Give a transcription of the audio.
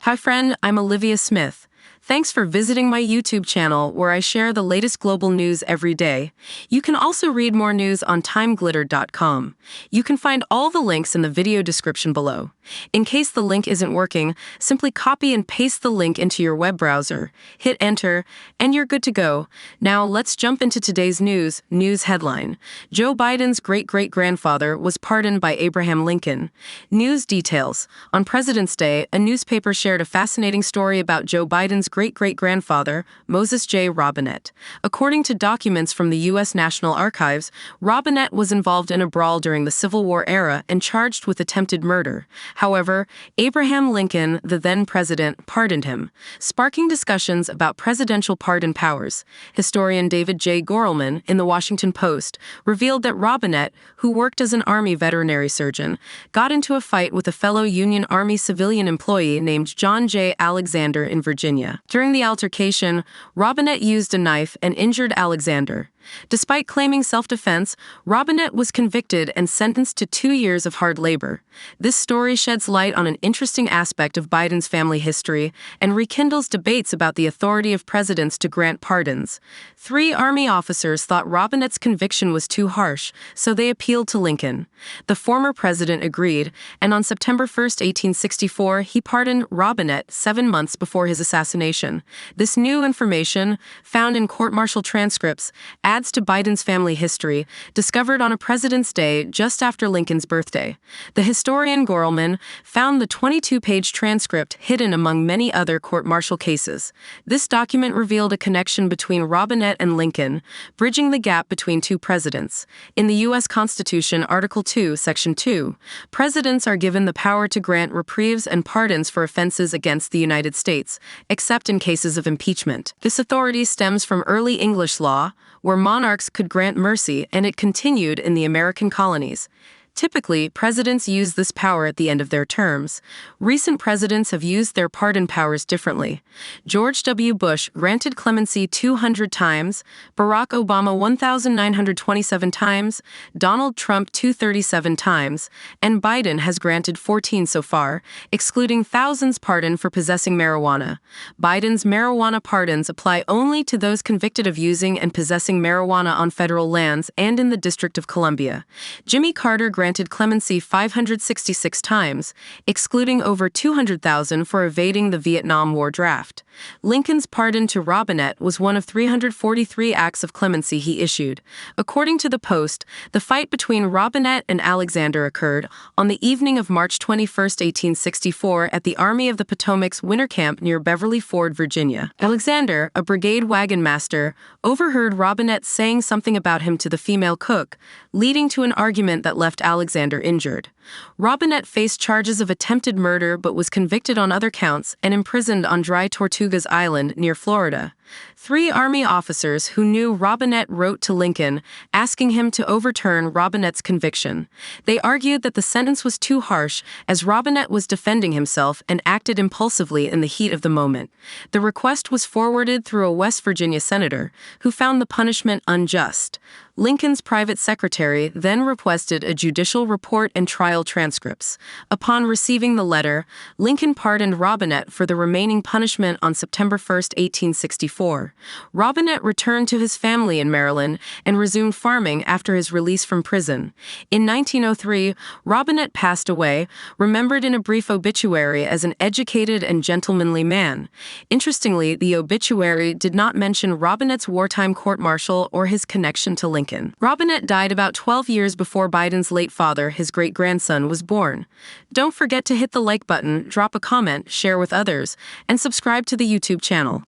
Hi friend, I'm Olivia Smith. Thanks for visiting my YouTube channel where I share the latest global news every day. You can also read more news on TimeGlitter.com. You can find all the links in the video description below. In case the link isn't working, simply copy and paste the link into your web browser, hit enter, and you're good to go. Now let's jump into today's news. News headline: Joe Biden's great-great-grandfather was pardoned by Abraham Lincoln. News details: on President's Day, a newspaper shared a fascinating story about Joe Biden's great-great-grandfather, Moses J. Robinette. According to documents from the U.S. National Archives, Robinette was involved in a brawl during the Civil War era and charged with attempted murder. However, Abraham Lincoln, the then president, pardoned him, sparking discussions about presidential pardon powers. Historian David J Gerleman, in the Washington Post, revealed that Robinette, who worked as an Army veterinary surgeon, got into a fight with a fellow Union Army civilian employee named John J. Alexander in Virginia. During the altercation, Robinette used a knife and injured Alexander. Despite claiming self-defense, Robinette was convicted and sentenced to 2 years of hard labor. This story sheds light on an interesting aspect of Biden's family history and rekindles debates about the authority of presidents to grant pardons. 3 Army officers thought Robinette's conviction was too harsh, so they appealed to Lincoln. The former president agreed, and on September 1, 1864, he pardoned Robinette 7 months before his assassination. This new information, found in court-martial transcripts, adds to Biden's family history, discovered on a President's Day just after Lincoln's birthday. The historian Gerleman found the 22-page transcript hidden among many other court-martial cases. This document revealed a connection between Robinette and Lincoln, bridging the gap between 2 presidents. In the U.S. Constitution, Article 2, Section 2, presidents are given the power to grant reprieves and pardons for offenses against the United States, except in cases of impeachment. This authority stems from early English law, where monarchs could grant mercy, and it continued in the American colonies. Typically, presidents use this power at the end of their terms. Recent presidents have used their pardon powers differently. George W. Bush granted clemency 200 times, Barack Obama 1,927 times, Donald Trump 237 times, and Biden has granted 14 so far, excluding thousands pardon for possessing marijuana. Biden's marijuana pardons apply only to those convicted of using and possessing marijuana on federal lands and in the District of Columbia. Jimmy Carter granted clemency 566 times, excluding over 200,000 for evading the Vietnam War draft. Lincoln's pardon to Robinette was one of 343 acts of clemency he issued. According to the Post, the fight between Robinette and Alexander occurred on the evening of March 21, 1864, at the Army of the Potomac's winter camp near Beverly Ford, Virginia. Alexander, a brigade wagon master, overheard Robinette saying something about him to the female cook, leading to an argument that left Alexander injured. Robinette faced charges of attempted murder but was convicted on other counts and imprisoned on Dry Tortugas Island near Florida. 3 Army officers who knew Robinette wrote to Lincoln, asking him to overturn Robinette's conviction. They argued that the sentence was too harsh, as Robinette was defending himself and acted impulsively in the heat of the moment. The request was forwarded through a West Virginia senator, who found the punishment unjust. Lincoln's private secretary then requested a judicial report and trial transcripts. Upon receiving the letter, Lincoln pardoned Robinette for the remaining punishment on September 1, 1864. Robinette returned to his family in Maryland and resumed farming after his release from prison. In 1903, Robinette passed away, remembered in a brief obituary as an educated and gentlemanly man. Interestingly, the obituary did not mention Robinette's wartime court-martial or his connection to Lincoln. Robinette died about 12 years before Biden's late father, his great-grandson, was born. Don't forget to hit the like button, drop a comment, share with others, and subscribe to the YouTube channel.